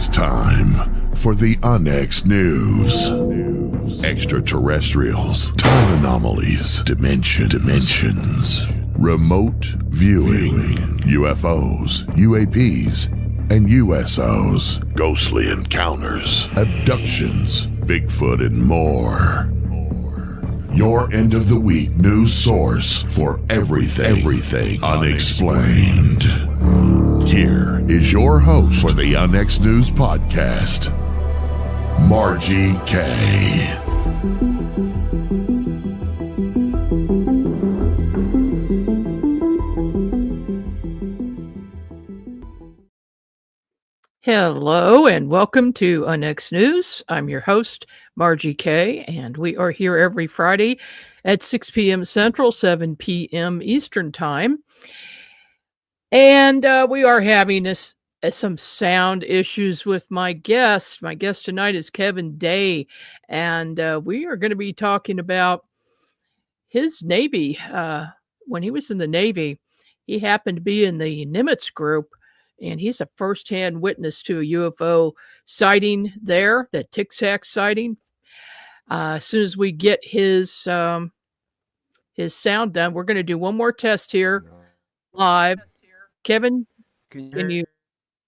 It's time for the UNX News. Extraterrestrials, time anomalies, dimensions, remote viewing, UFOs, UAPs, and USOs, ghostly encounters, abductions, Bigfoot, and more. Your end of the week news source for everything unexplained. Here is your host for the UNX News Podcast, Margie K. Hello and welcome to UNX News. I'm your host, Margie K, and we are here every Friday at 6 p.m. Central, 7 p.m. Eastern Time. And we are having some sound issues with my guest. My guest tonight is Kevin Day, and we are going to be talking about his Navy. When he was in the Navy, he happened to be in the Nimitz Group, and he's a first-hand witness to a UFO sighting there, the Tic Tac sighting. As soon as we get his sound done, we're going to do one more test here live. Kevin, can you?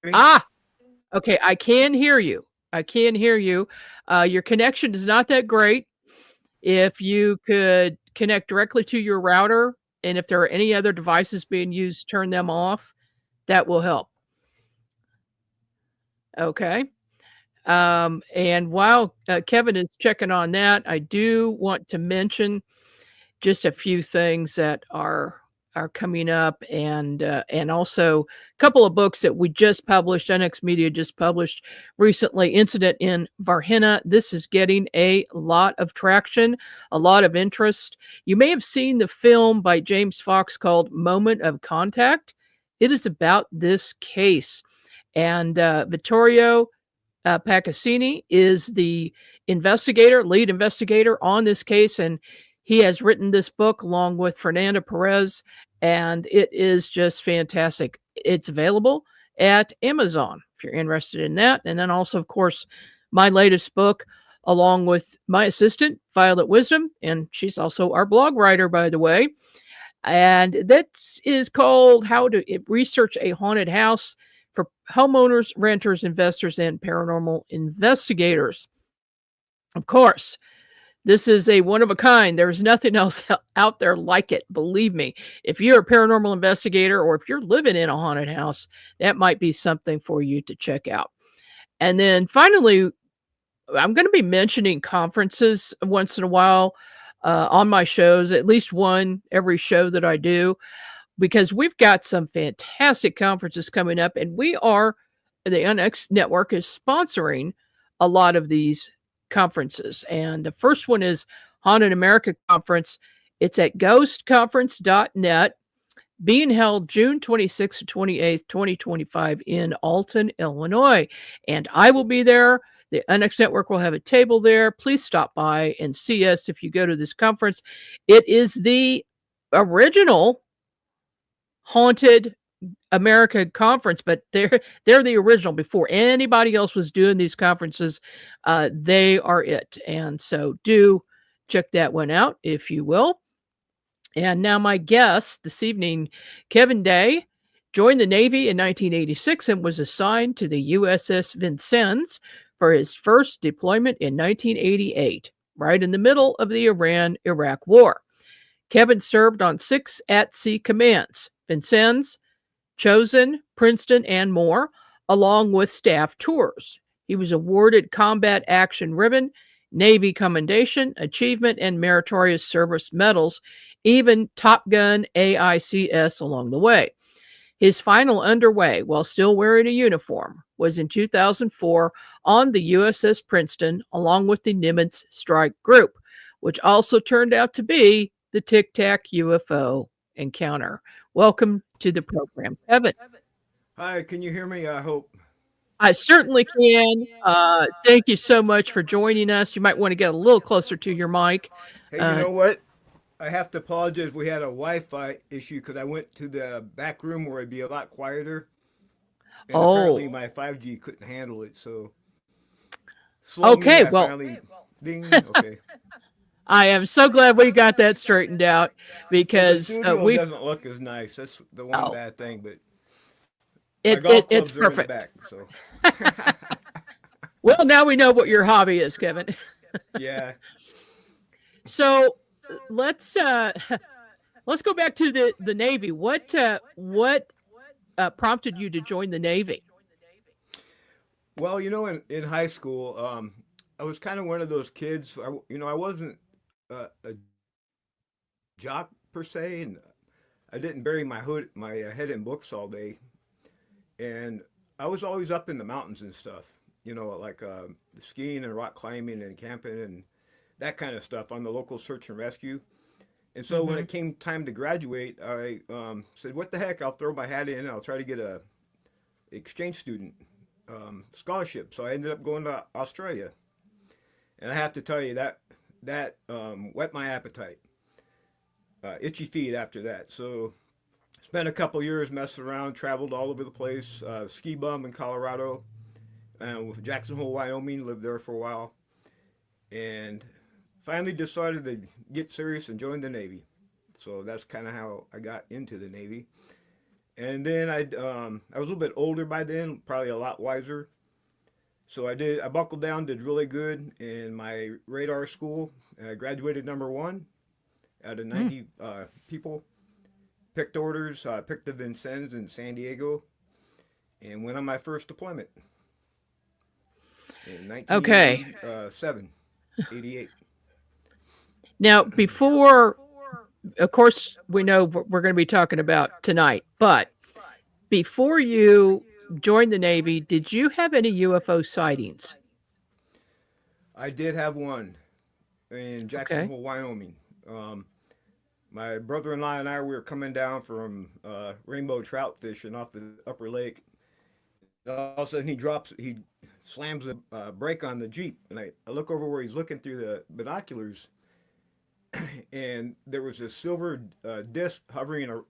Okay, I can hear you. Your connection is not that great. If you could connect directly to your router, and if there are any other devices being used, turn them off. That will help. Okay. And while Kevin is checking on that, I do want to mention just a few things that are coming up, and also a couple of books that we just published. NX Media just published recently. Incident in Vincennes. This is getting a lot of traction, a lot of interest. You may have seen the film by James Fox called Moment of Contact. It is about this case. And Vittorio Paccassini is the lead investigator on this case, and he has written this book along with Fernanda Perez, and it is just fantastic. It's available at Amazon if you're interested in that. And then also, of course, my latest book, along with my assistant, Violet Wisdom, and she's also our blog writer, by the way. And that is called How to Research a Haunted House for Homeowners, Renters, Investors, and Paranormal Investigators. Of course, this is a one of a kind. There's nothing else out there like it. Believe me, if you're a paranormal investigator or if you're living in a haunted house, that might be something for you to check out. And then finally, I'm going to be mentioning conferences once in a while on my shows, at least one every show that I do, because we've got some fantastic conferences coming up, and the UNX Network is sponsoring a lot of these conferences. And the first one is Haunted America Conference. It's at ghostconference.net, being held June 26th to 28th, 2025 in Alton, Illinois. And I will be there. The UNX Network will have a table there. Please stop by and see us if you go to this conference. It is the original Haunted America Conference, but they're the original. Before anybody else was doing these conferences, they are it. And so do check that one out if you will. And now my guest this evening, Kevin Day, joined the Navy in 1986 and was assigned to the USS Vincennes for his first deployment in 1988, right in the middle of the Iran-Iraq War. Kevin served on 6 at-sea commands: Vincennes, Chosin, Princeton, and more, along with staff tours. He was awarded Combat Action Ribbon, Navy Commendation, Achievement, and Meritorious Service Medals, even TOPGUN AICS along the way. His final underway, while still wearing a uniform, was in 2004 on the USS Princeton, along with the Nimitz Strike Group, which also turned out to be the Tic Tac UFO encounter. Welcome to the program, Kevin. Hi, can you hear me? I hope. I certainly can. Thank you so much for joining us. You might want to get a little closer to your mic. Hey, you know what? I have to apologize. We had a Wi-Fi issue because I went to the back room where it'd be a lot quieter. and Oh, apparently my 5G couldn't handle it. So slow me. okay. I Well, finally ding. Okay. I am so glad we got that straightened out So the because studio we've doesn't look as nice. That's the one oh, bad thing. But my golf it's clubs are in the perfect. back. So Well, now we know what your hobby is, Kevin. yeah. So let's uh let's go back to the Navy. What prompted you to join the Navy? Well, in high school, I was kind of one of those kids. I wasn't a jock per se, and I didn't bury my head in books all day. And I was always up in the mountains and stuff. Like skiing and rock climbing and camping and that kind of stuff on the local search and rescue. And so when Mm-hmm. it came time to graduate, I said, "What the heck? I'll throw my hat in. And I'll try to get a exchange student scholarship." So I ended up going to Australia, and I have to tell you that whet my appetite. Itchy feet after that. So spent a couple years messing around, traveled all over the place. Ski bum in Colorado, with Jackson Hole, Wyoming. Lived there for a while, and finally decided to get serious and join the Navy. So that's kind of how I got into the Navy. And then I was a little bit older by then, probably a lot wiser. So I buckled down, did really good in my radar school. I graduated number one out of Mm. 90 people. Picked orders, picked the Vincennes in San Diego, and went on my first deployment in Okay. 1987, 88. Now, before, of course, we know what we're going to be talking about tonight, but before you joined the Navy, did you have any UFO sightings? I did have one in Jackson Okay. Hole, Wyoming. My brother-in-law and I we were coming down from rainbow trout fishing off the upper lake. All of a sudden, he slams a brake on the Jeep, and I look over where he's looking through the binoculars, and there was a silver disc hovering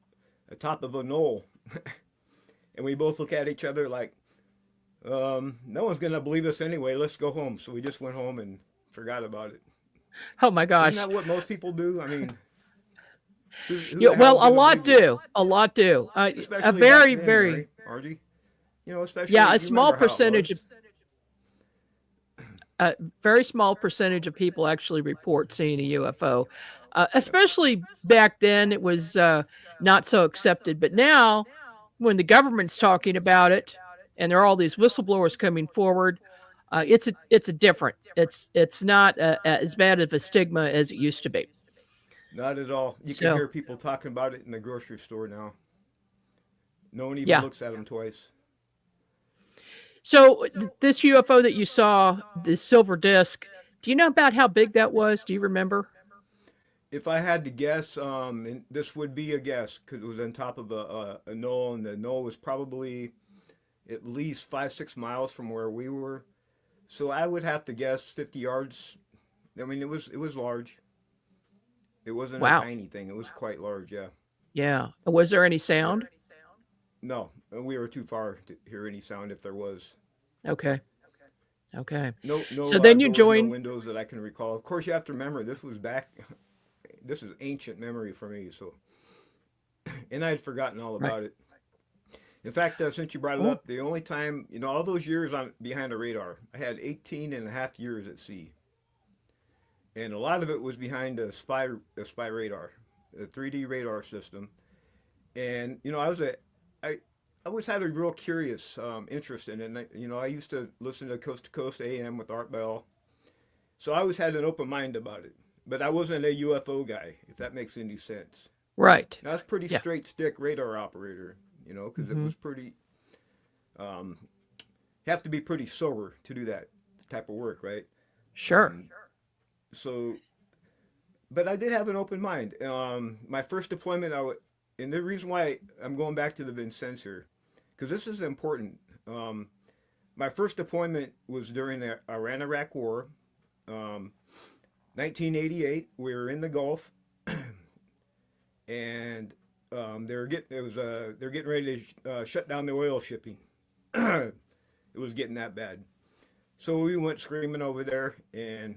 atop of a knoll, and we both look at each other like, no one's gonna believe us anyway. Let's go home. So we just went home and forgot about it. Oh my Isn't gosh. that what most people do? I mean, who Yeah, the hell's well, a gonna lot believe you? do. A lot do. A Especially back very, then, very, right, Archie? Especially yeah, a you small remember how it percentage was. of a very small percentage of people actually report seeing a UFO. Yep. Especially back then, it was not so accepted. But now, when the government's talking about it, and there are all these whistleblowers coming forward, it's a different. It's not as bad of a stigma as it used to be. Not at all. You can So hear people talking about it in the grocery store now. No one even yeah. looks at them twice. So this UFO that you saw, this silver disc, do you know about how big that was? Do you remember? If I had to guess, and this would be a guess because it was on top of a knoll, and the knoll was probably at least 5, 6 miles from where we were. So I would have to guess 50 yards. I mean, it was large. It wasn't a Wow. tiny thing. It was quite large. Yeah. Yeah. Was there any Yeah. sound? No, we were too far to hear any sound if there was. Okay. Okay. No So then you doors, no join. windows that I can recall. Of course, you have to remember this was back. This is ancient memory for me. So, and I had forgotten all Right. about it. In fact, since you brought it Oh, up, the only time all those years on behind a radar, I had 18 and a half years at sea, and a lot of it was behind a spy radar, a 3D radar system. And I always had a real curious interest in it. And I used to listen to Coast AM with Art Bell, so I always had an open mind about it. But I wasn't a UFO guy, if that makes any sense. right. Now, I was pretty Yeah. straight stick radar operator, because it Hmm. was pretty. Um, you have to be pretty sober to do that type of work, right? Sure. Um, so, but I did have an open mind. My first deployment, and the reason why I'm going back to the Vincennes here, because this is important. My first deployment was during the Iran-Iraq War, um, 1988. We were in the Gulf, and they're getting ready to shut down the oil shipping. it was getting that bad. So we went screaming over there, and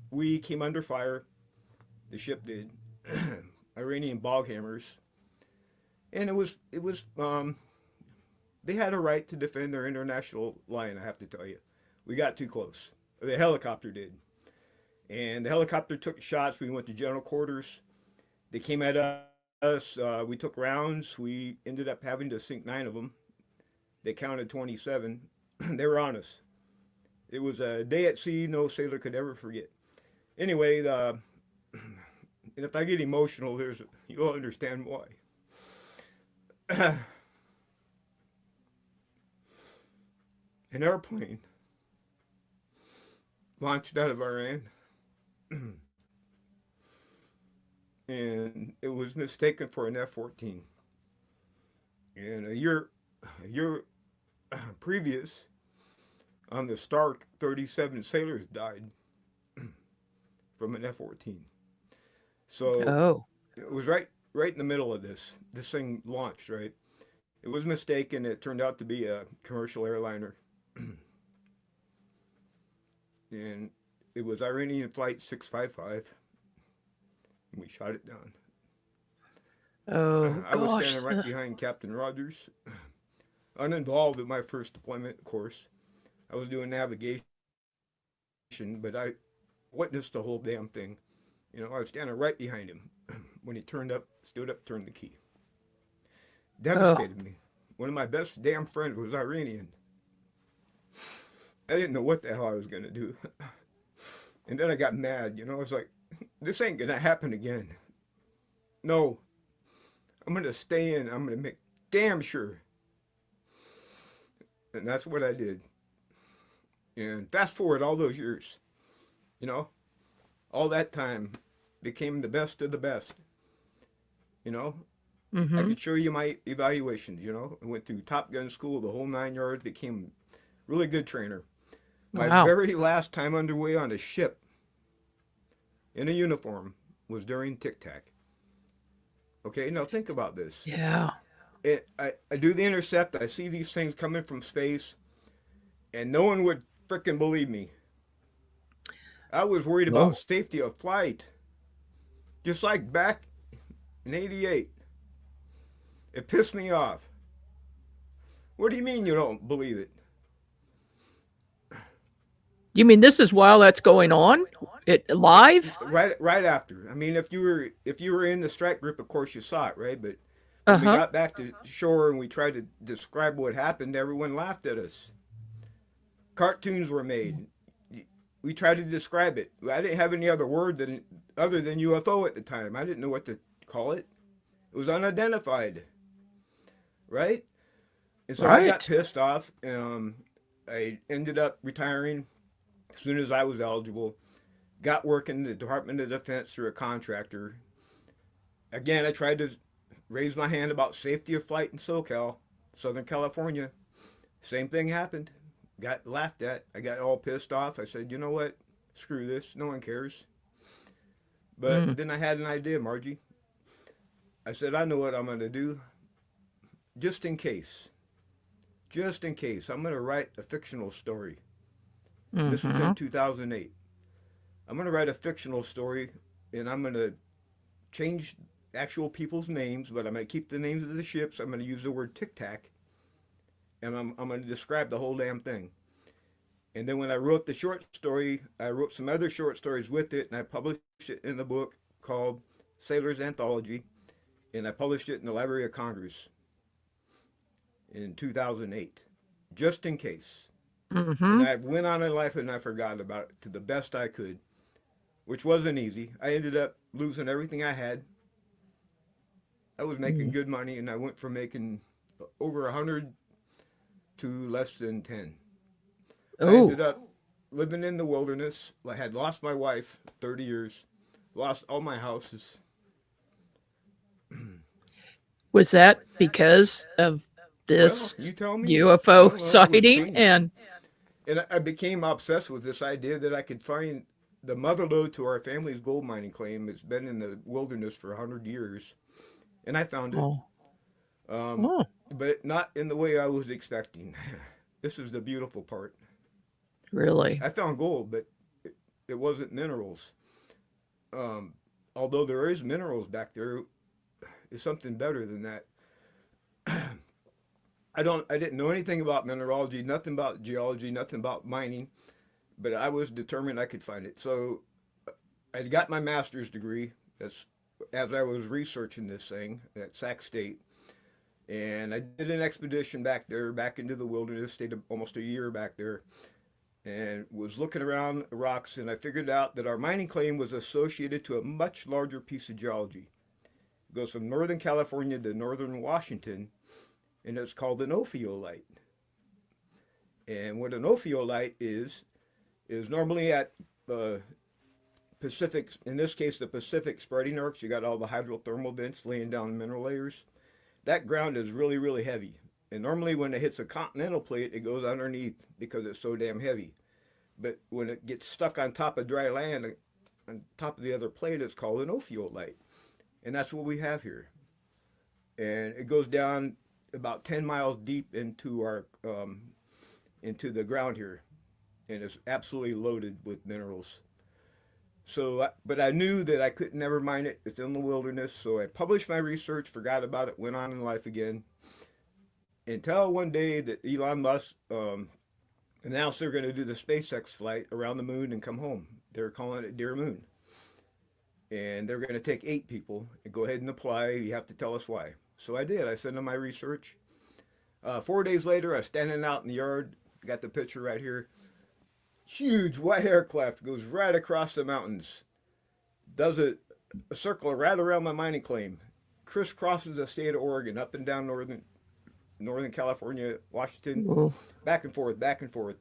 we came under fire. The ship did. Iranian bog hammers, and they had a right to defend their international line. I have to tell you, we got too close. The helicopter did, and the helicopter took shots. We went to general quarters. They came at us. We took rounds. We ended up having to sink 9 of them. They counted 27. They were on us. It was a day at sea no sailor could ever forget. Anyway, and if I get emotional, you'll understand why. An airplane launched out of Iran, and it was mistaken for an F-14. And a year previous, on the Stark, 37 sailors died from an F-14. So it was right in the middle of this. This thing launched, right? It was mistaken. It turned out to be a commercial airliner. And it was Iranian Flight 655. And we shot it down. Oh, I was standing right behind Captain Rogers. Uninvolved in my first deployment, of course. I was doing navigation, but I witnessed the whole damn thing. You know, I was standing right behind him when he stood up, turned the key. Devastated me. One of my best damn friends was Iranian. I didn't know what the hell I was going to do. And then I got mad, you know. I was like, this ain't going to happen again. No. I'm going to stay in. I'm going to make damn sure. And that's what I did. And fast forward all those years, you know, all that time became the best of the best. You know, I could show you my evaluations, you know. I went through Top Gun school, the whole 9 yards, became a really good trainer. My very last time underway on a ship in a uniform was during Tic Tac. Okay, now think about this. Yeah. I do the intercept. I see these things coming from space, and no one would frickin' believe me. I was worried about safety of flight. Just like back in '88. It pissed me off. What do you mean you don't believe it? You mean this is while that's going on? It live? Right after. I mean, if you were in the strike group, of course you saw it, right? But when we got back to shore and we tried to describe what happened, everyone laughed at us. Cartoons were made. We tried to describe it. I didn't have any other word other than UFO at the time. I didn't know what to call it. It was unidentified, right? And so I got pissed off. I ended up retiring as soon as I was eligible. Got work in the Department of Defense through a contractor. Again, I tried to raise my hand about safety of flight in SoCal, Southern California. Same thing happened. Got laughed at. I got all pissed off. I said, you know what? Screw this. No one cares. But then I had an idea, Margie. I said, I know what I'm going to do. Just in case. Just in case. I'm going to write a fictional story. This was in 2008. I'm going to write a fictional story, and I'm going to change actual people's names, but I'm going to keep the names of the ships. I'm going to use the word Tic Tac, and I'm going to describe the whole damn thing. And then when I wrote the short story, I wrote some other short stories with it, and I published it in the book called Sailor's Anthology, and I published it in the Library of Congress in 2008, just in case. And I went on in life and I forgot about it to the best I could, which wasn't easy. I ended up losing everything I had. I was making good money, and I went from making over 100 to less than 10. I ended up living in the wilderness. I had lost my wife 30 years, lost all my houses. Was that because of this you tell me. UFO sighting? And I became obsessed with this idea that I could find the mother lode to our family's gold mining claim. It's been in the wilderness for 100 years. And I found it. But not in the way I was expecting. this is the beautiful part. Really? I found gold, but it wasn't minerals. Although there is minerals back there, it's something better than that. I didn't know anything about mineralogy, nothing about geology, nothing about mining, but I was determined I could find it. So I got my master's degree. That's as I was researching this thing at Sac State. And I did an expedition back there, back into the wilderness, stayed almost a year back there, and was looking around rocks, and I figured out that our mining claim was associated to a much larger piece of geology. It goes from northern California to northern Washington, and it's called an ophiolite. And what an ophiolite is normally at Pacific, in this case the Pacific spreading arcs. You got all the hydrothermal vents laying down mineral layers. That ground is really, really heavy. And normally when it hits a continental plate, it goes underneath because it's so damn heavy. But when it gets stuck on top of dry land, on top of the other plate, it's called an ophiolite. And that's what we have here. And it goes down about 10 miles deep into our into the ground here. And it's absolutely loaded with minerals. So, but I knew that I could never mine it. It's in the wilderness. So I published my research, forgot about it, went on in life again. Until one day that Elon Musk announced they're going to do the SpaceX flight around the moon and come home. They're calling it Dear Moon. And they're going to take 8 people and go ahead and apply. You have to tell us why. So I did. I sent them my research. 4 days later, I was standing out in the yard. Got the picture right here. Huge white aircraft goes right across the mountains, does a circle right around my mining claim, crisscrosses the state of Oregon, up and down northern California, Washington, Whoa. back and forth, back and forth.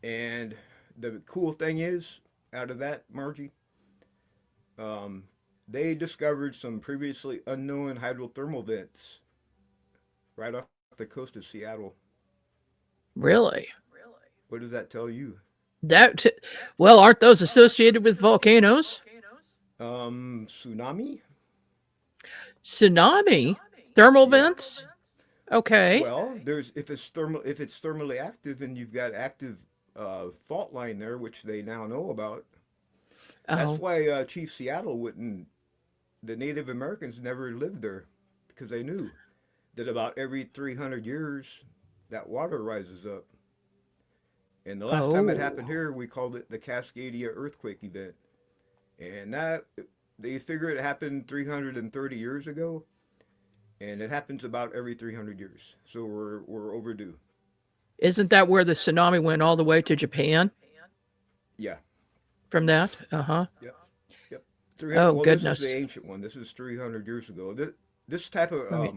And the cool thing is, out of that, Margie, they discovered some previously unknown hydrothermal vents right off the coast of Seattle. Really? What does that tell you? Well, aren't those associated with volcanoes? Tsunami? Tsunami? Thermal vents? Okay. Well, if it's thermally active and you've got active fault line there, which they now know about. That's why Chief Seattle the Native Americans never lived there, because they knew that about every 300 years that water rises up. And the last time it happened here, we called it the Cascadia earthquake event. And that, they figure it happened 330 years ago. And it happens about every 300 years. So we're overdue. Isn't that where the tsunami went all the way to Japan? Yeah. From that? Uh-huh. Yep. Goodness. This is the ancient one. This is 300 years ago. This type of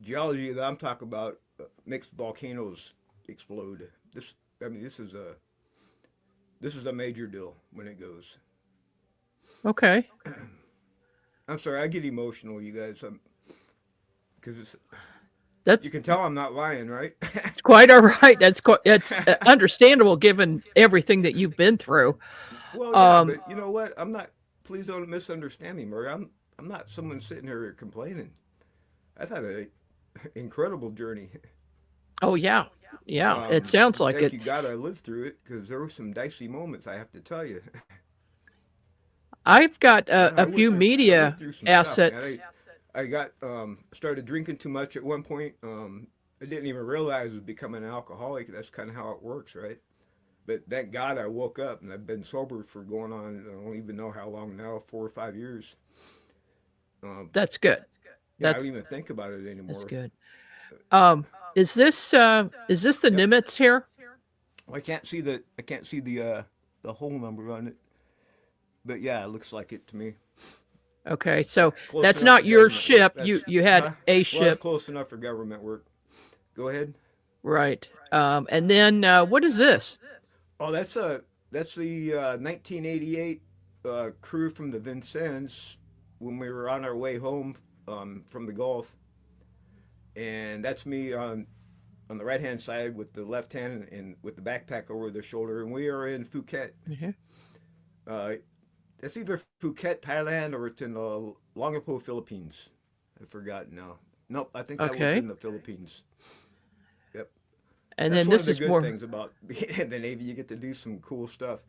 geology that I'm talking about makes volcanoes explode. This is a major deal when it goes. Okay. I'm sorry, I get emotional, you guys, because That's you can tell I'm not lying, right? it's quite all right. It's understandable given everything that you've been through. Well, yeah, but you know what? Please don't misunderstand me, Murray. I'm not someone sitting here complaining. I've had an incredible journey. Oh yeah. Yeah, it sounds like thank it. you God I lived through it, because there were some dicey moments, I have to tell you. I've got a few media assets. I got started drinking too much at one point. I didn't even realize I was becoming an alcoholic. That's kind of how it works, right? But thank God I woke up, and I've been sober for going on, I don't even know how long now, 4 or 5 years. That's good. Yeah, I don't even think about it anymore. That's good. Is this the Nimitz here? Well, I can't see the whole number on it, but yeah, it looks like it to me. Okay, so Close that's enough not for your government ship. work. You had Well, a that's ship, close enough for government work. Go ahead. right? And then what is this? Oh, that's the 1988 crew from the Vincennes when we were on our way home from the Gulf, and that's me on the right hand side with the left hand and with the backpack over the shoulder, and we are in Phuket. Mm-hmm. It's either Phuket, Thailand, or it's in Longapo, Philippines. I've forgotten now. Nope, I think that was in the Philippines. Yep. And That's then one of this the is good more. things about being in the Navy. You get to do some cool stuff.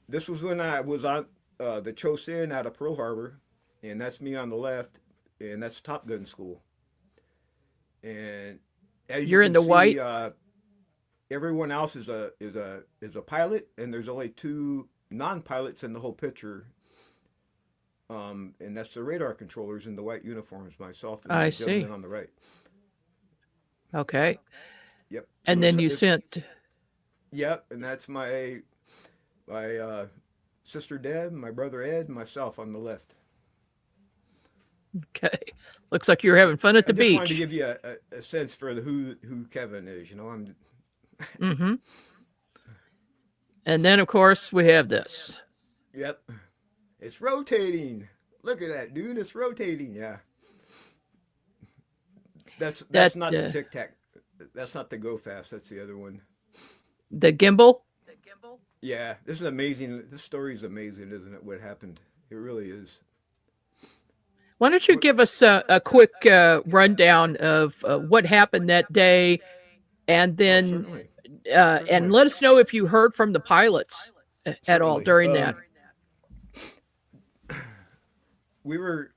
This was when I was on the Chosin out of Pearl Harbor, and that's me on the left, and that's Top Gun school. And as you You're in can the see, white. everyone else is a pilot, and there's only two non-pilots in the whole picture. And that's the radar controllers in the white uniforms, myself and I the gentleman see. on the right. Okay. Yep. And So then you it's sent. yep, and that's my sister Deb, my brother Ed, and myself on the left. Okay. Looks like you're having fun at I the just wanted to beach. give you a sense for who Kevin is. You know, I'm Mm-hmm. And then, of course, we have this. yep. It's rotating. Look at that, dude. It's rotating. Yeah. That's That not the Tic Tac. That's not the Go Fast. That's the other one. the gimbal. Yeah, this is amazing. This story is amazing, isn't it? What happened? It really is. Why don't you give us a quick rundown of what happened that day, and Oh, then certainly, and certainly, let us know if you heard from the pilots at all certainly. during that. We were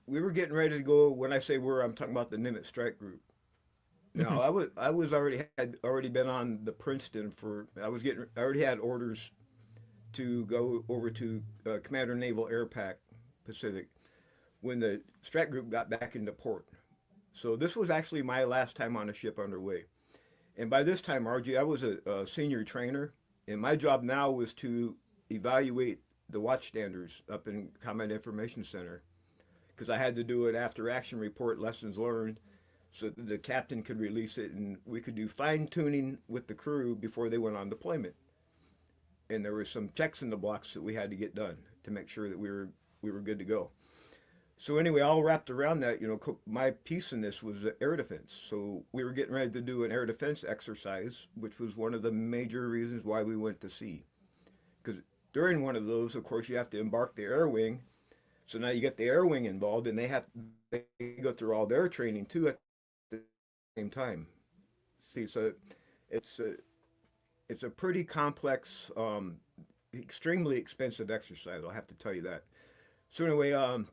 we were getting ready to go. When I say we're, I'm talking about the Nimitz Strike Group. Hmm. Now, I was already been on the Princeton for. I already had orders to go over to Commander Naval Air Pac Pacific when the Strike Group got back into port. So this was actually my last time on a ship underway. And by this time, RG, I was a senior trainer, and my job now was to evaluate the watchstanders up in Combat Information Center, because I had to do an after-action report, lessons learned, so that the captain could release it, and we could do fine-tuning with the crew before they went on deployment. And there were some checks in the box that we had to get done to make sure that we were good to go. So anyway, all wrapped around that, my piece in this was air defense. So we were getting ready to do an air defense exercise, which was one of the major reasons why we went to sea. Because during one of those, of course, you have to embark the air wing. So now you get the air wing involved, and they go through all their training too at the same time. See, so it's a pretty complex, extremely expensive exercise. I'll have to tell you that. So anyway,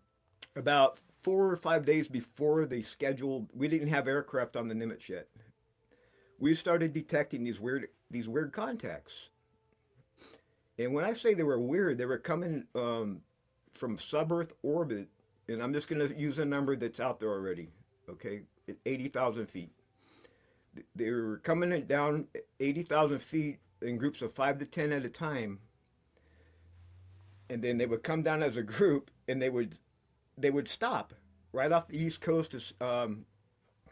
about 4 or 5 days before they scheduled, we didn't have aircraft on the Nimitz yet. We started detecting these weird contacts. And when I say they were weird, they were coming from sub-Earth orbit, and I'm just going to use a number that's out there already, okay, at 80,000 feet. They were coming down 80,000 feet in groups of 5 to 10 at a time, and then they would come down as a group, and they would stop right off the east coast of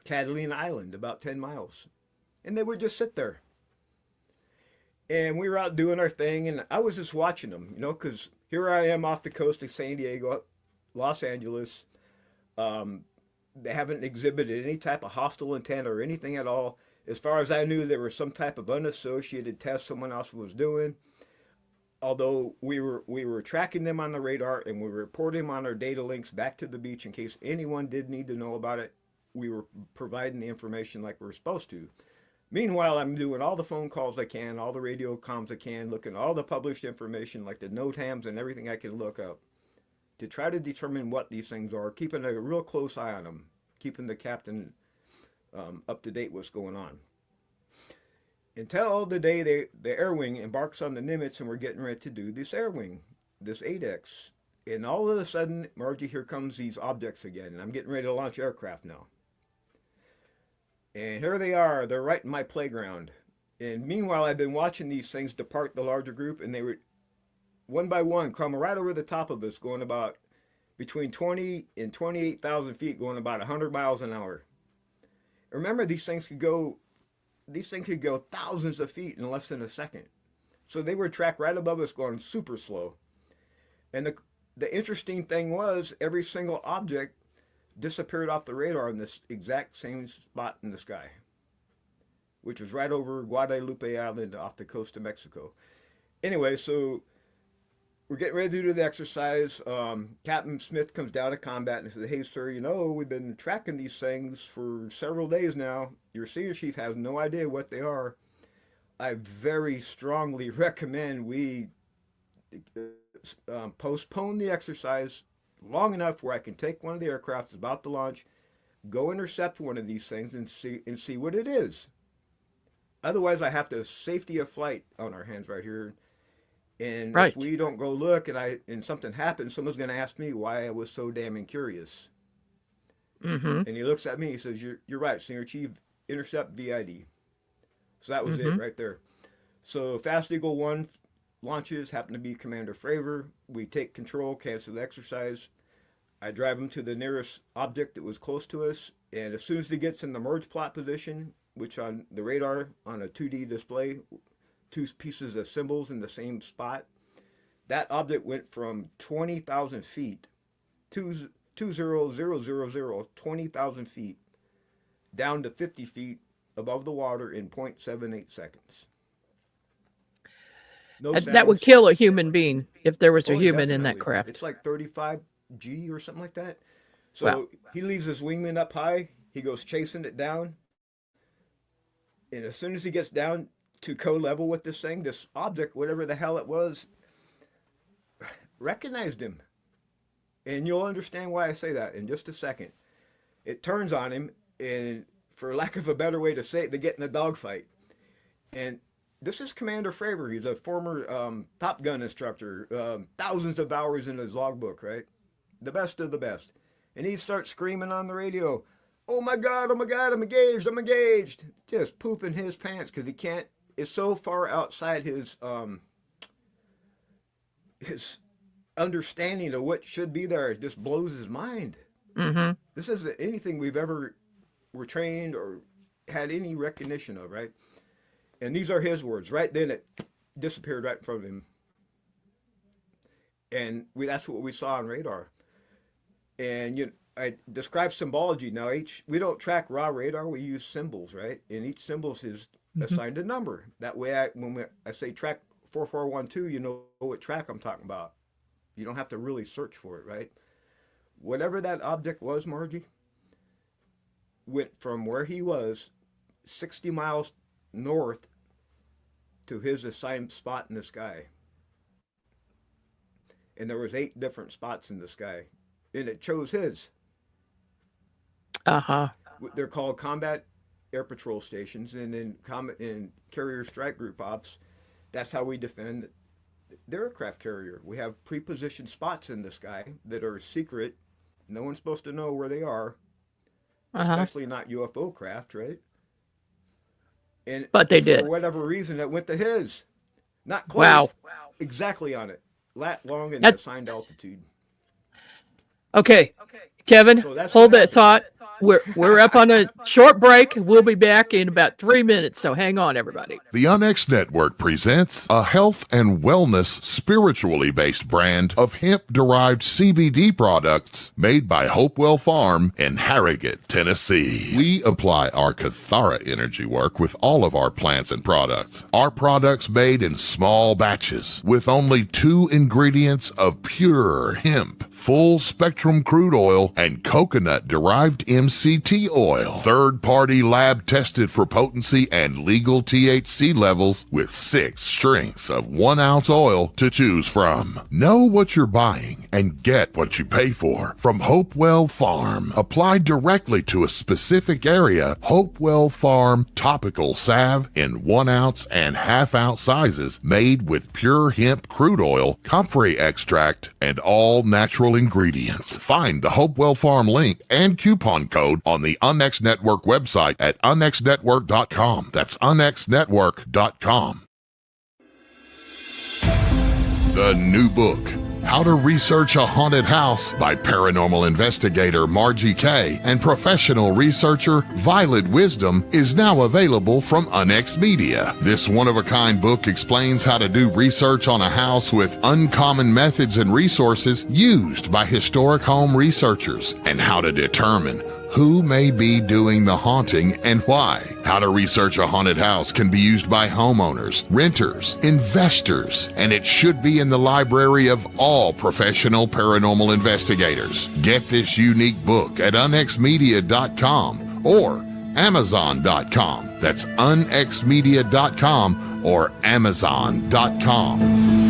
Catalina Island, about 10 miles, and they would just sit there. And we were out doing our thing, and I was just watching them, because here I am off the coast of San Diego, Los Angeles. They haven't exhibited any type of hostile intent or anything at all. As far as I knew, there was some type of unassociated test someone else was doing. Although we were tracking them on the radar, and we were reporting them on our data links back to the beach in case anyone did need to know about it. We were providing the information like we were supposed to. Meanwhile, I'm doing all the phone calls I can, all the radio comms I can, looking at all the published information like the NOTAMs and everything I can look up to try to determine what these things are, keeping a real close eye on them, keeping the captain up to date what's going on. Until the day the air wing embarks on the Nimitz, and we're getting ready to do this air wing, this 8X. And all of a sudden, Margie, here comes these objects again, and I'm getting ready to launch aircraft now. And here they are. They're right in my playground. And meanwhile, I've been watching these things depart the larger group, and they were one by one come right over the top of us, going about between 20 and 28,000 feet, going about 100 miles an hour. Remember, these things could go thousands of feet in less than a second. So they were tracked right above us, going super slow. And the interesting thing was, every single object disappeared off the radar in this exact same spot in the sky, which was right over Guadalupe Island off the coast of Mexico. Anyway, so we're getting ready to do the exercise. Captain Smith comes down to combat and says, "Hey, sir, we've been tracking these things for several days now. Your senior chief has no idea what they are. I very strongly recommend we postpone the exercise long enough where I can take one of the aircraft that's about to launch, go intercept one of these things and see what it is. Otherwise, I have the safety of flight on our hands right here. And Right. if we don't go look and something happens, someone's going to ask me why I was so damn curious." Mm-hmm. And he looks at me. He says, "You're right, Senior Chief. Intercept VID." So that was it right there. So Fast Eagle 1 launches, happen to be Commander Fravor. We take control, cancel the exercise. I drive him to the nearest object that was close to us. And as soon as he gets in the merge plot position, which on the radar on a 2D display, two pieces of symbols in the same spot, that object went from 20,000 feet, 20,000, 20,000 feet, down to 50 feet above the water in 0.78 seconds. No That would sounds. kill a human being if there was a Oh, human in that definitely. craft. It's like 35 G or something like that. So Wow. he leaves his wingman up high. He goes chasing it down. And as soon as he gets down to co-level with this thing, this object, whatever the hell it was, recognized him. And you'll understand why I say that in just a second. It turns on him, and for lack of a better way to say it, they get in a dogfight. And this is Commander Fravor. He's a former Top Gun instructor, thousands of hours in his logbook, right? The best of the best. And he starts screaming on the radio, oh my God, I'm engaged. Just pooping his pants because he can't, it's so far outside his understanding of what should be there. It just blows his mind. Mm-hmm. This isn't anything we've ever were trained or had any recognition of, right? And these are his words. Right then it disappeared right in front of him. And that's what we saw on radar. And I describe symbology. Now, we don't track raw radar, we use symbols, right? And each symbol is assigned a number. That way, when I say track 4412, you know what track I'm talking about. You don't have to really search for it, right? Whatever that object was, Margie, went from where he was 60 miles north to his assigned spot in the sky. And there was 8 different spots in the sky. And it chose his. Uh-huh. They're called combat air patrol stations, and in carrier strike group ops, that's how we defend the aircraft carrier. We have pre-positioned spots in the sky that are secret. No one's supposed to know where they are, especially not UFO craft, right? And but they did. For whatever reason, it went to his. Not close. Wow. Exactly on it. Lat long and assigned altitude. Okay. Kevin, So that's hold what that thought. We're up on a short break. We'll be back in about 3 minutes, so hang on, everybody. The UNX Network presents a health and wellness spiritually based brand of hemp-derived CBD products made by Hopewell Farm in Harrogate, Tennessee. We apply our Cathara energy work with all of our plants and products. Our products made in small batches with only 2 ingredients of pure hemp, full spectrum crude oil, and coconut-derived MCT oil. Third-party lab tested for potency and legal THC levels with 6 strengths of 1 ounce oil to choose from. Know what you're buying and get what you pay for from Hopewell Farm. Applied directly to a specific area, Hopewell Farm topical salve in 1 ounce and ½ ounce sizes made with pure hemp crude oil, comfrey extract, and all natural ingredients. Find the Hopewell Farm link and coupon code on the UNX Network website at unxnetwork.com. That's unxnetwork.com. The new book, How to Research a Haunted House by paranormal investigator Margie Kay and professional researcher Violet Wisdom, is now available from UNX Media. This one-of-a-kind book explains how to do research on a house with uncommon methods and resources used by historic home researchers, and how to determine who may be doing the haunting and why. How to research a haunted house can be used by homeowners, renters, investors, and it should be in the library of all professional paranormal investigators. Get this unique book at unxmedia.com or Amazon.com. That's unxmedia.com or Amazon.com.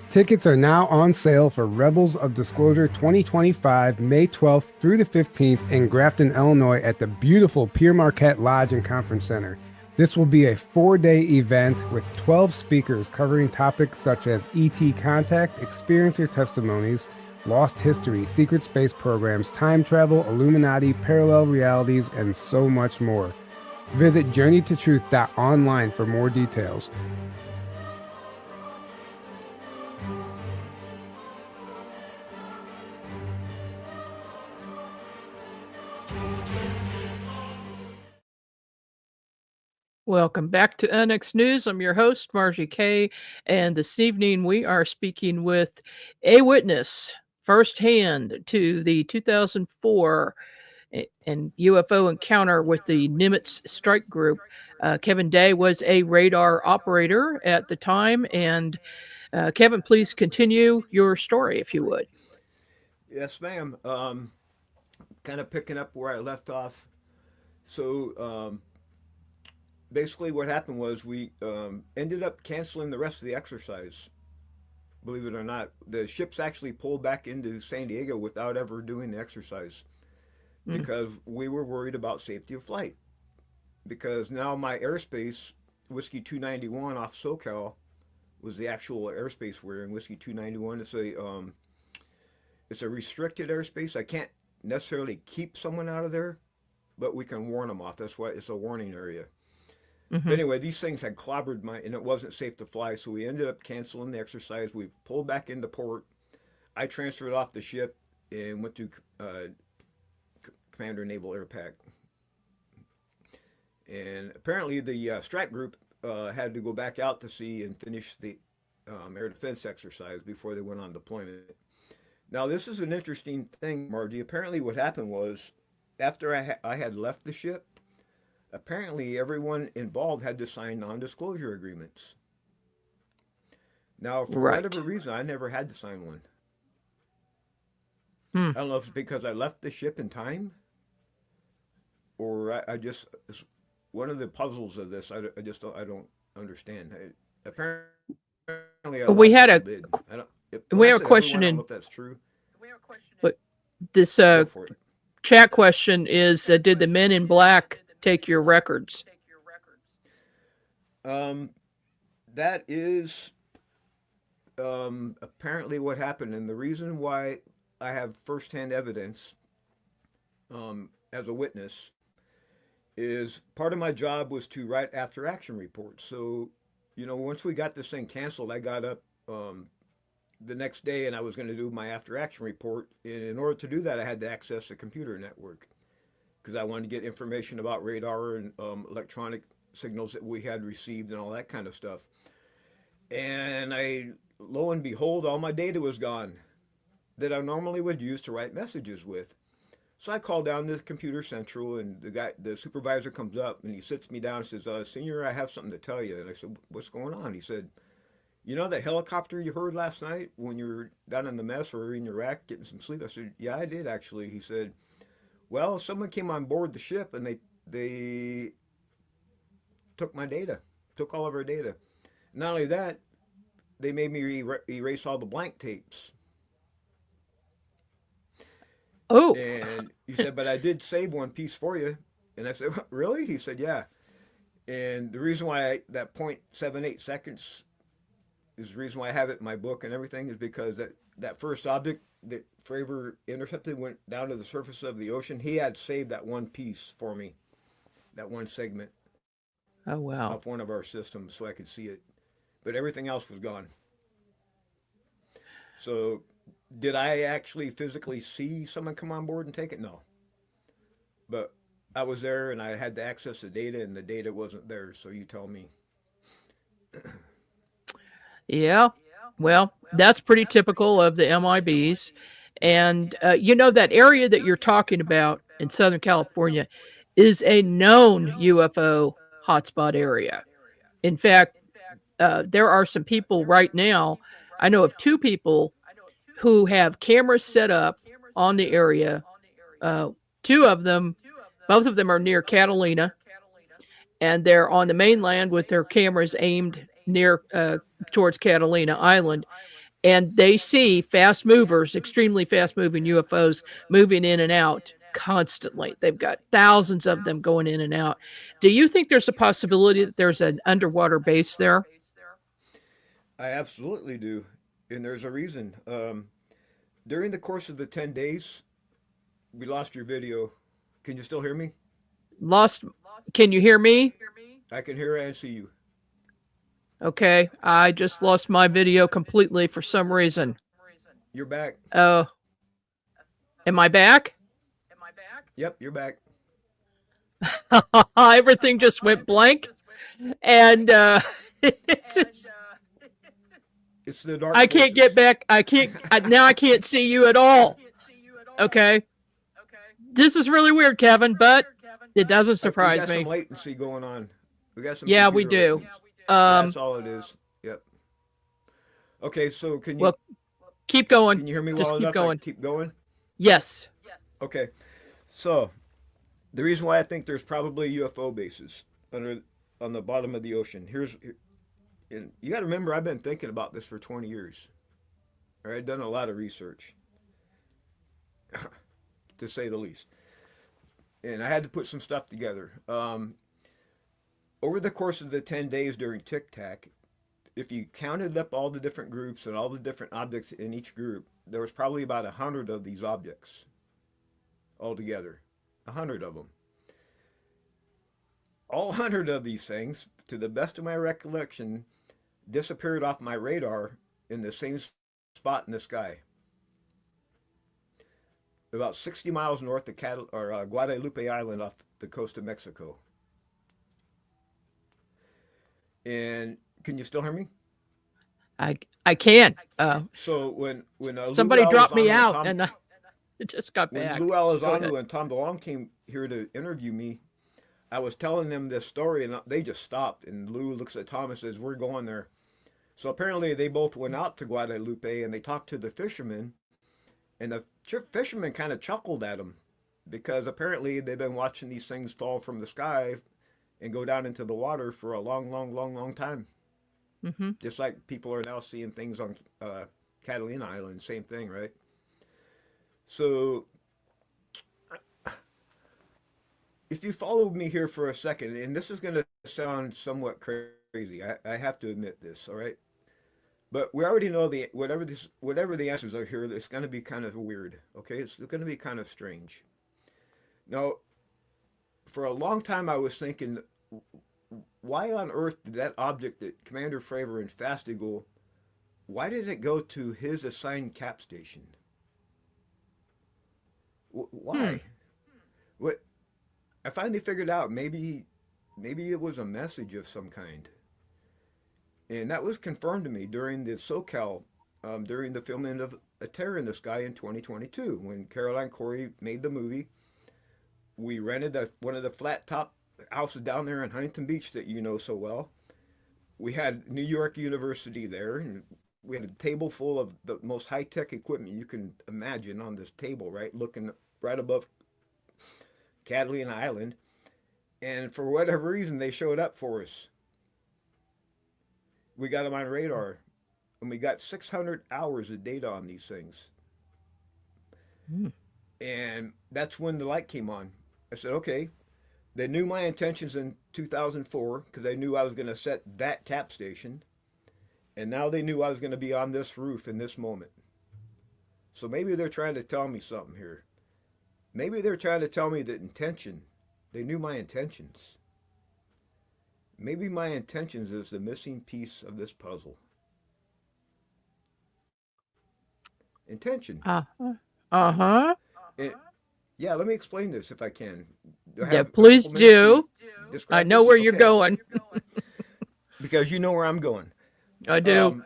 Tickets are now on sale for Rebels of Disclosure 2025, May 12th through the 15th in Grafton, Illinois at the beautiful Pierre Marquette Lodge and Conference Center. This will be a 4-day event with 12 speakers covering topics such as ET contact, experiencer testimonies, lost history, secret space programs, time travel, Illuminati, parallel realities, and so much more. Visit journeytotruth.online for more details. Welcome back to NX News. I'm your host, Margie Kay, and this evening we are speaking with a witness firsthand to the 2004 and UFO encounter with the Nimitz Strike Group. Kevin Day was a radar operator at the time, and Kevin, please continue your story, if you would. Yes, ma'am. Kind of picking up where I left off. So, basically what happened was we ended up canceling the rest of the exercise. Believe it or not, the ships actually pulled back into San Diego without ever doing the exercise because we were worried about safety of flight. Because now my airspace, Whiskey 291 off SoCal, was the actual airspace we're in. Whiskey 291 it's a restricted airspace. I can't necessarily keep someone out of there, but we can warn them off. That's why it's a warning area. But anyway, these things had clobbered and it wasn't safe to fly, so we ended up canceling the exercise. We pulled back into port. I transferred off the ship and went to Commander Naval Air Pack. And apparently the strike group had to go back out to sea and finish the air defense exercise before they went on deployment. Now, this is an interesting thing, Margie. Apparently what happened was, after I had left the ship, apparently everyone involved had to sign non-disclosure agreements. Now, for whatever reason, I never had to sign one. I don't know if it's because I left the ship in time, or I just, it's one of the puzzles of this. I don't understand. Apparently, we had a question. I don't know if that's true. But this chat question is: did the Men in Black take your records? That is apparently what happened, and the reason why I have firsthand evidence as a witness is part of my job was to write after action reports. So, once we got this thing canceled, I got up the next day and I was going to do my after action report. And in order to do that, I had to access the computer network, because I wanted to get information about radar and electronic signals that we had received and all that kind of stuff. And lo and behold, all my data was gone that I normally would use to write messages with. So I called down to the Computer Central, and the supervisor comes up and he sits me down and says, "Senior, I have something to tell you." And I said, "What's going on?" He said, "You know that helicopter you heard last night when you were down in the mess or in your rack getting some sleep?" I said, "Yeah, I did actually." He said, "Well, someone came on board the ship and they took my data, took all of our data. Not only that, they made me erase all the blank tapes." Oh. And he said, "But I did save one piece for you." And I said, "Really?" He said, "Yeah." And the reason why that 0.78 seconds is the reason why I have it in my book and everything is because that first object that Fravor intercepted went down to the surface of the ocean. He had saved that one piece for me, that one segment. Oh, wow. Off one of our systems so I could see it. But everything else was gone. So did I actually physically see someone come on board and take it? No. But I was there and I had to access the data and the data wasn't there. So you tell me. Yeah. Well, that's pretty typical of the MIBs. And that area that you're talking about in Southern California is a known UFO hotspot area. In fact, there are some people right now. I know of 2 people who have cameras set up on the area. 2 of them, both of them are near Catalina, and they're on the mainland with their cameras aimed near towards Catalina Island. And they see fast movers, extremely fast moving UFOs moving in and out constantly. They've got thousands of them going in and out. Do you think there's a possibility that there's an underwater base there? I absolutely do, and there's a reason. During the course of the 10 days, we lost your video. Can you still hear me? Lost. Can you hear me? I can hear and see you. Okay. I just lost my video completely for some reason. You're back. Oh. Am I back? Yep, you're back. Everything just went blank. And it's the dark. I can't get back. I can't see you at all. Okay. This is really weird, Kevin, but it doesn't surprise we got me. Some latency going on. We got some. Yeah, we do. That's all it is. Yep. Okay, so can you? Well, keep going. Can you hear me Just well keep enough? going. Keep going. Yes. Okay, so the reason why I think there's probably UFO bases on the bottom of the ocean. And you got to remember, I've been thinking about this for 20 years. All right, I've done a lot of research, to say the least. And I had to put some stuff together. Over the course of the 10 days during Tic Tac, if you counted up all the different groups and all the different objects in each group, there was probably about 100 of these objects altogether. 100 of them. All 100 of these things, to the best of my recollection, disappeared off my radar in the same spot in the sky. About 60 miles north of Guadalupe Island off the coast of Mexico. And can you still hear me? I can. So when somebody Lou dropped me Elizondo out, and I just got back. When Lou Elizondo and Tom DeLong came here to interview me, I was telling them this story, and they just stopped. And Lou looks at Tom and says, "We're going there." So apparently they both went out to Guadalupe, and they talked to the fishermen. And the fishermen kind of chuckled at them because apparently they've been watching these things fall from the sky and go down into the water for a long time. Mm-hmm. Just like people are now seeing things on Catalina Island, same thing, right? So if you followed me here for a second, and this is going to sound somewhat crazy, I have to admit this, all right? But we already know whatever the answers are here, it's going to be kind of weird, okay? It's going to be kind of strange. Now, for a long time I was thinking, why on earth did that object that Commander Fravor and Fast Eagle, why did it go to his assigned cap station? Why? What? I finally figured out maybe it was a message of some kind. And that was confirmed to me during the SoCal, during the filming of A Terror in the Sky in 2022. When Caroline Corey made the movie, we rented one of the flat top houses down there in Huntington Beach that you know so well. We had New York University there, and we had a table full of the most high-tech equipment you can imagine on this table, right? Looking right above Catalina Island. And for whatever reason, they showed up for us. We got them on radar, and we got 600 hours of data on these things. And that's when the light came on. I said, okay. They knew my intentions in 2004 because they knew I was going to set that cap station. And now they knew I was going to be on this roof in this moment. So maybe they're trying to tell me something here. Maybe they're trying to tell me that intention. They knew my intentions. Maybe my intentions is the missing piece of this puzzle. Intention. Uh-huh. Yeah, let me explain this if I can. Yeah, please do. I know where you're going. Because you know where I'm going. I do.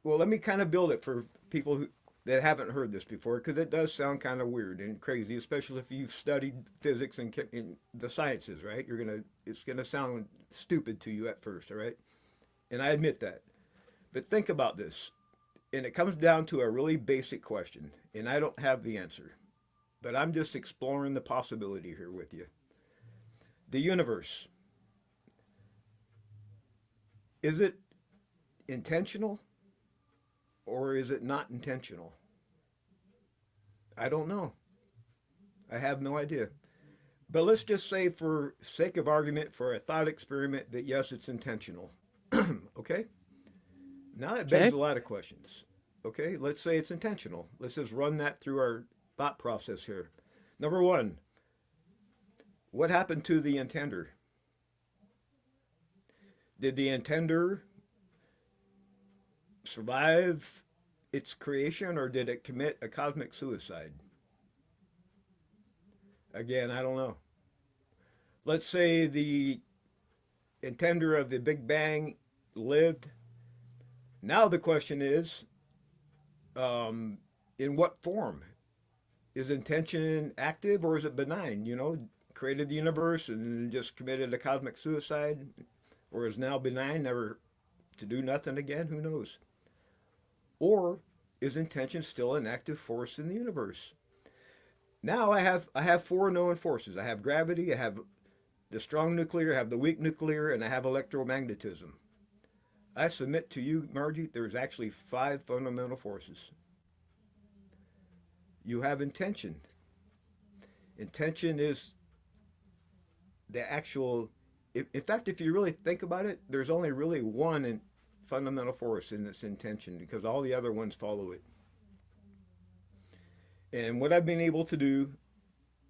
Well, let me kind of build it for people that haven't heard this before, because it does sound kind of weird and crazy, especially if you've studied physics and in the sciences, right? It's gonna sound stupid to you at first, all right? And I admit that. But think about this, and it comes down to a really basic question, and I don't have the answer, but I'm just exploring the possibility here with you. The universe, is it intentional or is it not intentional? I don't know. I have no idea. But let's just say, for sake of argument, for a thought experiment, that yes, it's intentional. Okay? Now that begs a lot of questions. Okay? Let's say it's intentional. Let's just run that through our thought process here. Number one, what happened to the intender? Did the intender survive its creation, or did it commit a cosmic suicide? Again, I don't know. Let's say the intender of the Big Bang lived. Now the question is, in what form? Is intention active or is it benign? You know, created the universe and just committed a cosmic suicide, or is now benign, never to do nothing again? Who knows? Or is intention still an active force in the universe? Now I have four known forces. I have gravity, I have the strong nuclear, I have the weak nuclear, and I have electromagnetism. I submit to you, Margie, there's actually 5 fundamental forces. You have intention. Intention is the actual, in fact, if you really think about it, there's only really one fundamental force in this intention, because all the other ones follow it. And what I've been able to do,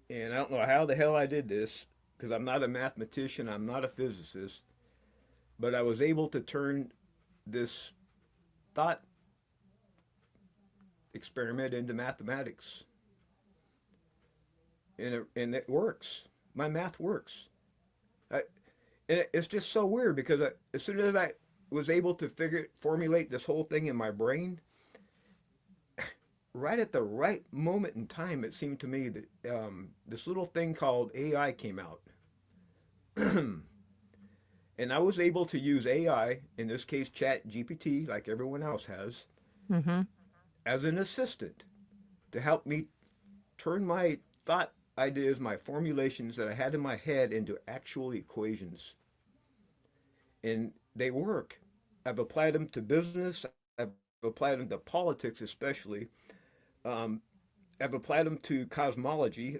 and I don't know how the hell I did this, because I'm not a mathematician, I'm not a physicist, but I was able to turn this thought experiment into mathematics. And it works. My math works. And it's just so weird, because as soon as I was able to formulate this whole thing in my brain, right at the right moment in time, it seemed to me that this little thing called AI came out. And I was able to use AI, in this case Chat GPT, like everyone else has, as an assistant to help me turn my thought ideas, my formulations that I had in my head, into actual equations. And they work. I've applied them to business. I've applied them to politics, especially. I've applied them to cosmology.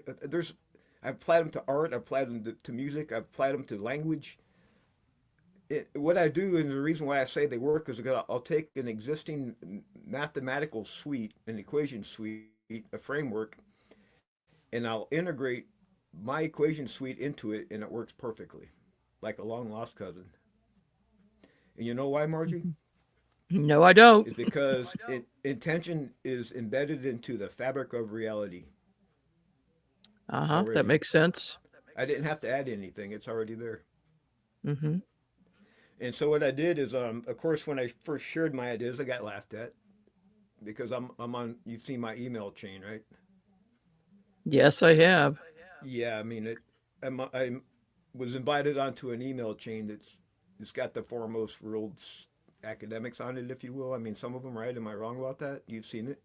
I've applied them to art. I've applied them to music. I've applied them to language. What I do, and the reason why I say they work, is I'll take an existing mathematical suite, an equation suite, a framework, and I'll integrate my equation suite into it, and it works perfectly, like a long lost cousin. And you know why, Margie? No, I don't. It's because intention is embedded into the fabric of reality. That makes sense. I didn't have to add anything. It's already there. Mm-hmm. And so what I did is, of course, when I first shared my ideas, I got laughed at, because I'm on, you've seen my email chain, right? Yes, I have. Yeah, I mean, I was invited onto an email chain it's got the foremost world's academics on it, if you will. I mean, some of them, right? Am I wrong about that? You've seen it?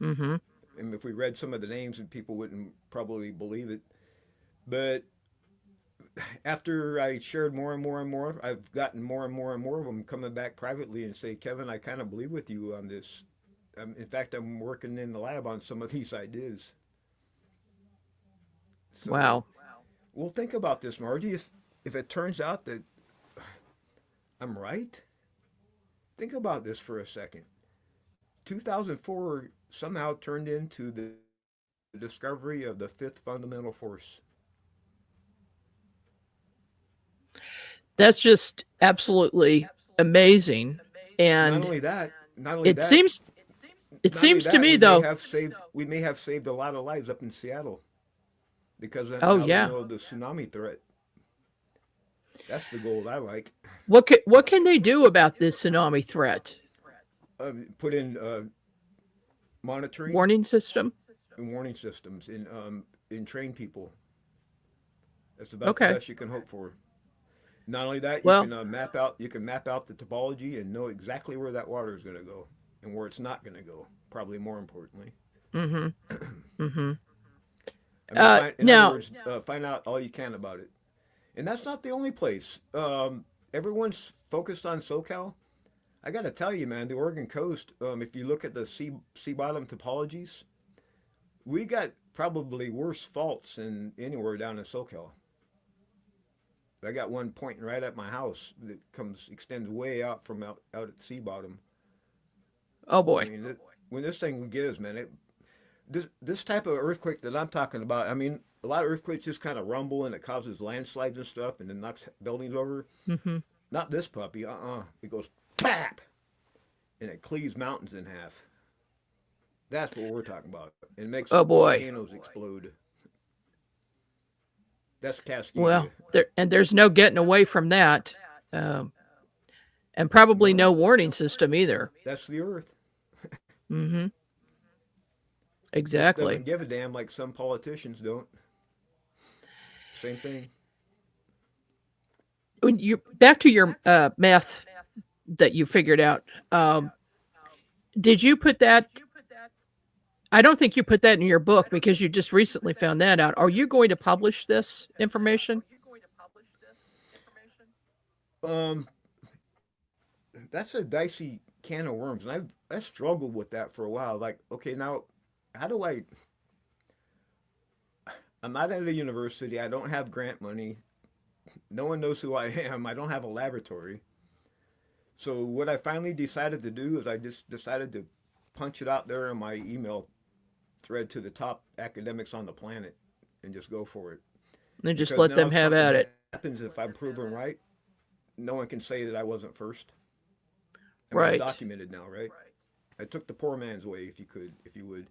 Mm-hmm. And if we read some of the names, and people wouldn't probably believe it. But after I shared more and more and more, I've gotten more and more and more of them coming back privately and say, Kevin, I kind of believe with you on this. In fact, I'm working in the lab on some of these ideas. So, wow. Well, think about this, Margie. If it turns out that I'm right, think about this for a second. 2004 somehow turned into the discovery of the 5th fundamental force. That's just absolutely amazing. And not only that, it seems to me, though, we may have saved a lot of lives up in Seattle, because now they know the tsunami threat. That's the goal I like. What can they do about this tsunami threat? Put in monitoring warning system. and warning systems in train people. That's about the Okay. best you can hope for. Not only that, you Well, can map out the topology and know exactly where that water is going to go and where it's not going to go. Probably more importantly. mm-hmm. Mm-hmm. I mean, in other Now, words, find out all you can about it. And that's not the only place. Everyone's focused on SoCal. I got to tell you, man, the Oregon coast. If you look at the sea bottom topologies, we got probably worse faults than anywhere down in SoCal. I got one pointing right at my house that extends way out from out at sea bottom. oh I boy. mean, when this thing gives, man, this type of earthquake that I'm talking about. I mean, a lot of earthquakes just kind of rumble and it causes landslides and stuff, and then knocks buildings over. Mm-hmm. Not this puppy. It goes pap, and it cleaves mountains in half. That's what we're talking about. It makes Oh boy. volcanoes explode. That's Cascadia. Well, there's no getting away from that, and probably no warning system either. That's the Earth. Mm-hmm. Just Exactly. doesn't give a damn like some politicians don't. Same thing. When you back to your math that you figured out, did you put that? I don't think you put that in your book because you just recently found that out. Are you going to publish this information? Um, that's a dicey can of worms, and I struggled with that for a while. Like, okay, now how do I'm not at a university. I don't have grant money. No one knows who I am. I don't have a laboratory. So what I finally decided to do is I just decided to punch it out there in my email thread to the top academics on the planet and just go for it. And just Because let now them if have something at it. happens, if I'm proven right, no one can say that I wasn't first. I mean, Right. it's documented now, right? I took the poor man's way, if you would.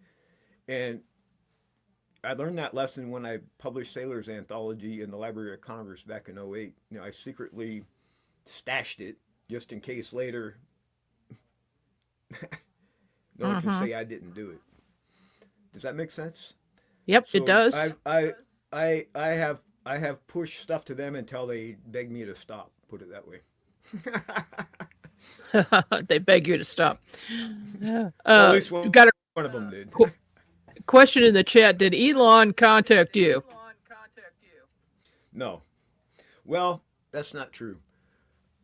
And I learned that lesson when I published Sailor's Anthology in the Library of Congress back in '08. You know, I secretly stashed it just in case later no one can Mm-hmm. say I didn't do it. Does that make sense? Yep, it So does. I have pushed stuff to them until they beg me to stop. Put it that way. They beg you to stop. Well, at least Got a one of them did. question in the chat. Did Elon contact you? No. Well, that's not true.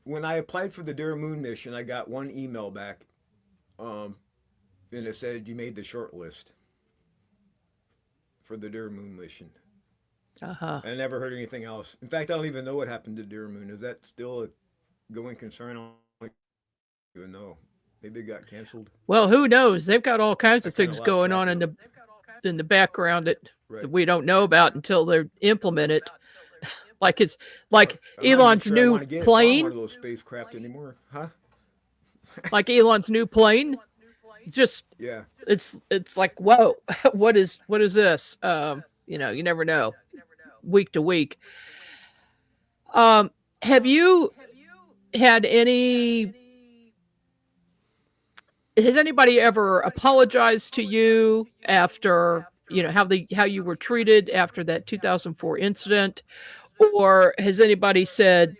When I applied for the Dare Moon mission, I got one email back, and it said you made the short list for the Dare Moon mission. Uh-huh. I never heard anything else. In fact, I don't even know what happened to Dare Moon. Is that still a going concern? I don't even know. Maybe it got canceled. Well, who knows? They've got all kinds I of kinda things lost going track on of in the background that Right. we don't know about until they implement it. Like it's like I'm not even Elon's sure I new want to get on plane. one of those spacecraft anymore, huh? Like Elon's new plane. It's just Yeah. it's like, whoa, what is this? You know, you never know. Week to week. Have you had has anybody ever apologized to you after, you know, how you were treated after that 2004 incident? Or has anybody said,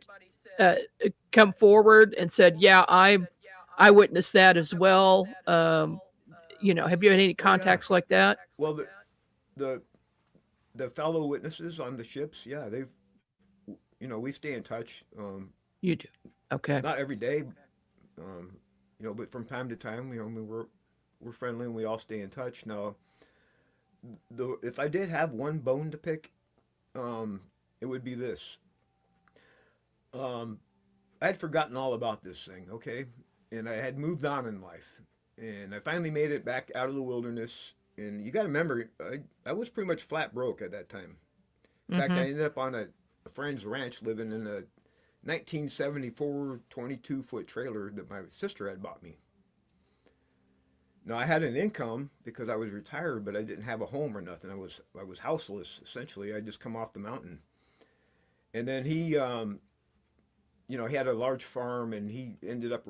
come forward and said, yeah, I witnessed that as well? You know, have you had any Oh, yeah. contacts like that? Well, the fellow witnesses on the ships, yeah, we stay in touch. You do. Okay. Not every day, but from time to time, we're friendly and we all stay in touch. Now, if I did have one bone to pick, it would be this. I'd forgotten all about this thing, okay? And I had moved on in life. And I finally made it back out of the wilderness. And you got to remember, I was pretty much flat broke at that time. In fact, I ended up on a friend's ranch living in a 1974 22-foot trailer that my sister had bought me. Now, I had an income because I was retired, but I didn't have a home or nothing. I was houseless, essentially. I'd just come off the mountain. And then he you know, he had a large farm, and he ended up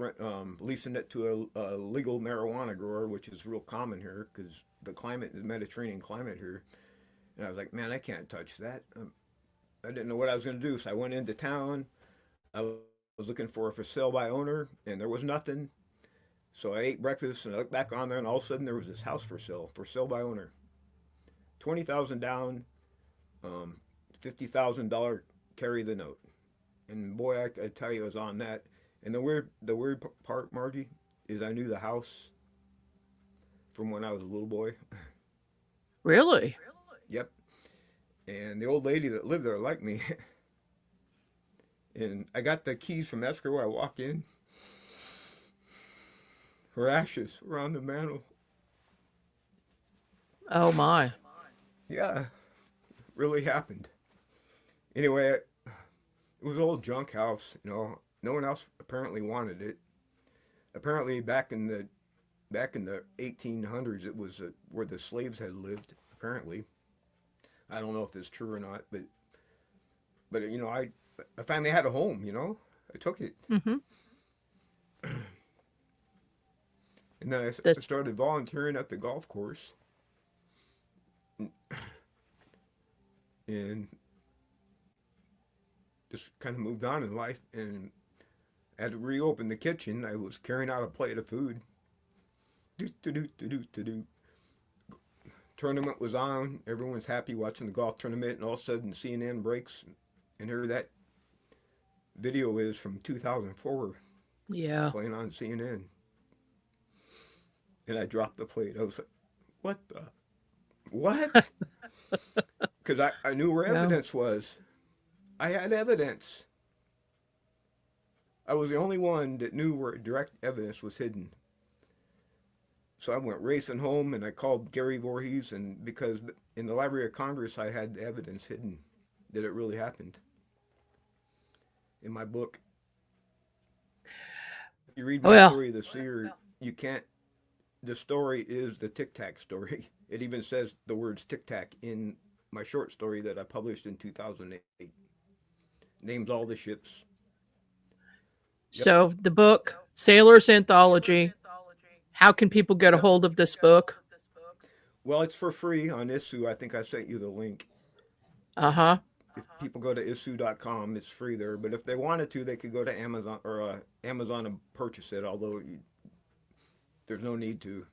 leasing it to a legal marijuana grower, which is real common here because the Mediterranean climate here. And I was like, man, I can't touch that. I didn't know what I was going to do, so I went into town. I was looking for sale by owner, and there was nothing. So I ate breakfast, and I looked back on there, and all of a sudden there was this house for sale by owner. $20,000 down, $50,000 carry the note. And boy, I tell you, I was on that. And the weird part, Margie, is I knew the house from when I was a little boy. Really? Yep. And the old lady that lived there liked me. And I got the keys from escrow. I walk in. Her ashes were on the mantle. Oh my. Yeah, really happened. Anyway, it was an old junk house. You know, no one else apparently wanted it. Apparently, back in the 1800s, it was where the slaves had lived. Apparently, I don't know if it's true or not, but you know, I finally had a home. You know, I took it. Mm-hmm. And then I started volunteering at the golf course. And just kind of moved on in life, and had to reopen the kitchen. I was carrying out a plate of food. Tournament was on. Everyone's happy watching the golf tournament, and all of a sudden CNN breaks, and here that video is from 2004. Yeah. Playing on CNN. And I dropped the plate. I was like, what? Because I knew where evidence was. I had evidence. I was the only one that knew where direct evidence was hidden. So I went racing home, and I called Gary Voorhees, and because in the Library of Congress I had the evidence hidden that it really happened. In my book. If you read my story of the seer, you can't. The story is the Tic Tac story. It even says the words Tic Tac in my short story that I published in 2008. Names all the ships. Yep. So the book, Sailor's Anthology. How can people get a hold of this book? Well, it's for free on Issuu. I think I sent you the link. Uh-huh. If people go to Issuu.com, it's free there. But if they wanted to, they could go to Amazon and purchase it, although there's no need to.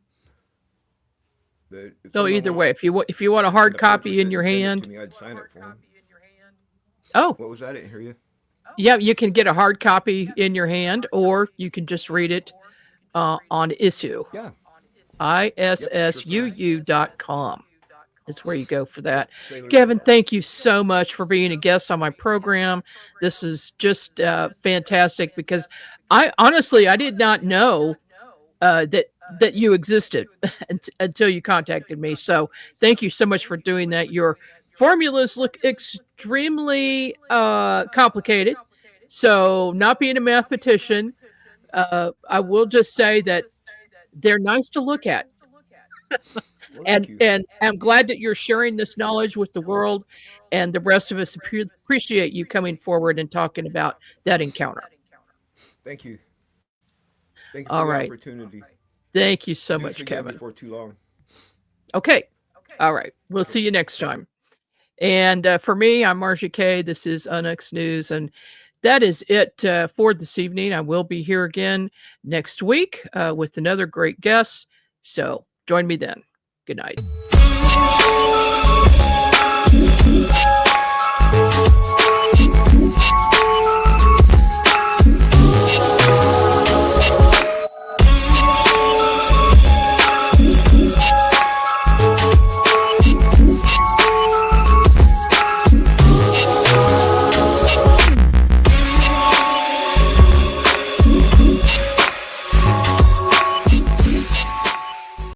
So either way, if you want a hard copy in your hand, I'd sign it for them. Oh, what was that? I didn't hear you. Yeah, you can get a hard copy in your hand, or you can just read it on Issuu. Yeah. ISSUU.com is where you go for that. Kevin, thank you so much for being a guest on my program. This is just fantastic, because I did not know that you existed until you contacted me. So thank you so much for doing that. Your formulas look extremely complicated. So not being a mathematician, I will just say that they're nice to look at. And I'm glad that you're sharing this knowledge with the world, and the rest of us appreciate you coming forward and talking about that encounter. Thank you. Thank you for the opportunity. Thank you so much, Kevin. Before too long. Okay. All right. We'll see you next time. And for me, I'm Marcia Kay. This is Onyx News, and that is it for this evening. I will be here again next week with another great guest. So join me then. Good night.